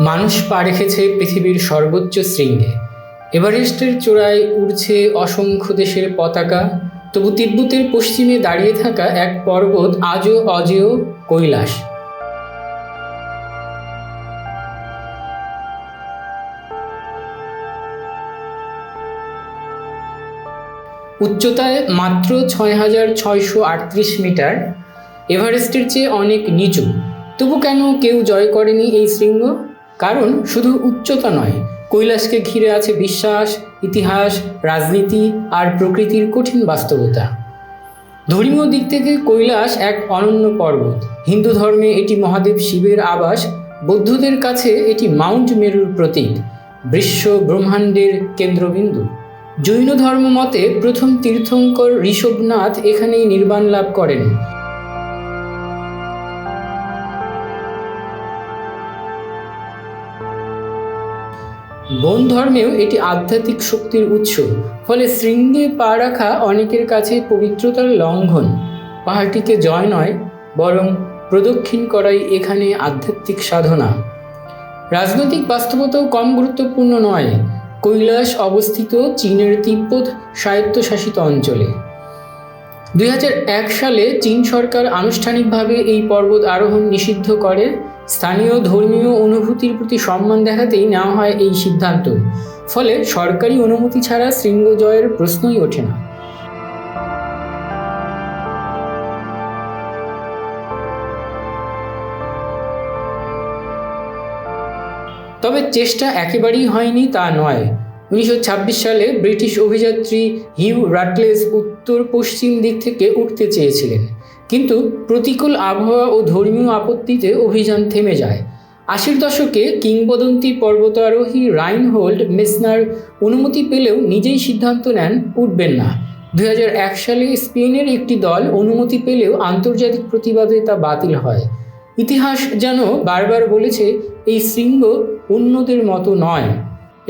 মানুষ পা রেখেছে পৃথিবীর সর্বোচ্চ শৃঙ্গে। এভারেস্টের চূড়ায় উড়ছে অসংখ্য দেশের পতাকা, তবু তিব্বতের পশ্চিমে দাঁড়িয়ে থাকা এক পর্বত আজও অজেয়, কৈলাস। উচ্চতায় মাত্র ৬,৬৩৮ মিটার, এভারেস্টের চেয়ে অনেক নিচু। তবু কেন কেউ জয় করেনি এই শৃঙ্গ? কারণ শুধু উচ্চতা নয়, কৈলাসকে ঘিরে আছে বিশ্বাস, ইতিহাস, রাজনীতি আর প্রকৃতির কঠিন বাস্তবতা। ধর্মীয় দিক থেকে কৈলাস এক অনন্য পর্বত। হিন্দু ধর্মে এটি মহাদেব শিবের আবাস, বৌদ্ধদের কাছে এটি মাউন্ট মেরুর প্রতীক, বিশ্ব ব্রহ্মাণ্ডের কেন্দ্রবিন্দু। জৈন ধর্ম মতে প্রথম তীর্থঙ্কর ঋষভনাথ এখানেই নির্বাণ লাভ করেন। বন ধর্মেও এটি আধ্যাত্মিক শক্তির উৎস, ফলে শৃঙ্গে পা রাখা অনেকের কাছে পবিত্রতার লঙ্ঘন। পাহাড়টিকে জয় নয়, বরং প্রদক্ষিণ করাই এখানে আধ্যাত্মিক সাধনা। রাজনৈতিক বাস্তবতাও কম গুরুত্বপূর্ণ নয়। কৈলাস অবস্থিত চীনের তিব্বত স্বায়ত্তশাসিত অঞ্চলে। ২০০১ সালে চীন সরকার আনুষ্ঠানিকভাবে এই পর্বত আরোহণ নিষিদ্ধ করে। স্থানীয় ধর্মীয় অনুভূতির প্রতি সম্মান দেখাতেই নেওয়া হয় এই সিদ্ধান্ত। ফলে সরকারি অনুমতি ছাড়া শৃঙ্গ জয়ের প্রশ্নই ওঠে না। তবে চেষ্টা একেবারেই হয়নি তা নয়। ১৯২৬ সালে ব্রিটিশ অভিযাত্রী হিউ রাটলেজ উত্তর পশ্চিম দিক থেকে উঠতে চেয়েছিলেন, কিন্তু প্রতিকূল আবহাওয়া ও ধর্মীয় আপত্তিতে অভিযান থেমে যায়। ৮০ দশকে কিংবদন্তি পর্বতারোহী রাইনহোল্ড মেসনার অনুমতি পেলেও নিজেই সিদ্ধান্ত নেন উঠবেন না। ২০০১ সালে স্পেনের একটি দল অনুমতি পেলেও আন্তর্জাতিক প্রতিবাদে তা বাতিল হয়। ইতিহাস যেন বারবার বলেছে এই শৃঙ্গ অন্যদের মতো নয়।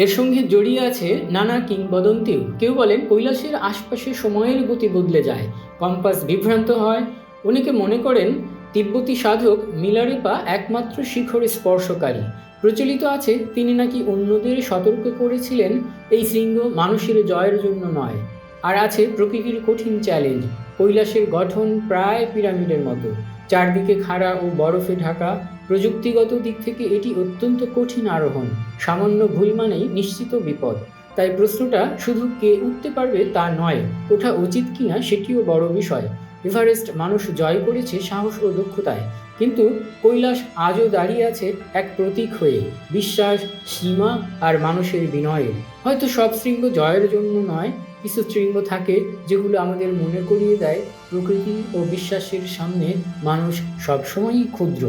এর সঙ্গে জড়িয়ে আছে নানা কিংবদন্তিও। কেউ বলেন কৈলাসের আশপাশে সময়ের গতি বদলে যায়, কম্পাস বিভ্রান্ত হয়। অনেকে মনে করেন তিব্বতী সাধক মিলারেপা একমাত্র শিখরে স্পর্শকারী। প্রচলিত আছে তিনি নাকি অন্যদের সতর্ক করেছিলেন এই শৃঙ্গ মানুষের জয়ের জন্য নয়। আর আছে প্রকৃতির কঠিন চ্যালেঞ্জ। কৈলাসের গঠন প্রায় পিরামিডের মতো, চারদিকে খাড়া ও বরফে ঢাকা। প্রযুক্তিগত দিক থেকে এটি অত্যন্ত কঠিন আরোহণ, সামান্য ভুল মানেই নিশ্চিত বিপদ। তাই প্রশ্নটা শুধু কে উঠতে পারবে তা নয়, ওঠা উচিত কিনা সেটিও বড় বিষয়। এভারেস্ট মানুষ জয় করেছে সাহস ও দক্ষতায়, কিন্তু কৈলাস আজও দাঁড়িয়ে আছে এক প্রতীক হয়ে, বিশ্বাস, সীমা আর মানুষের বিনয়ের। হয়তো সব শৃঙ্গ জয়ের জন্য নয়, কিছু শৃঙ্গ থাকে যেগুলো আমাদের মনে করিয়ে দেয় প্রকৃতি ও বিশ্বাসের সামনে মানুষ সবসময়ই ক্ষুদ্র।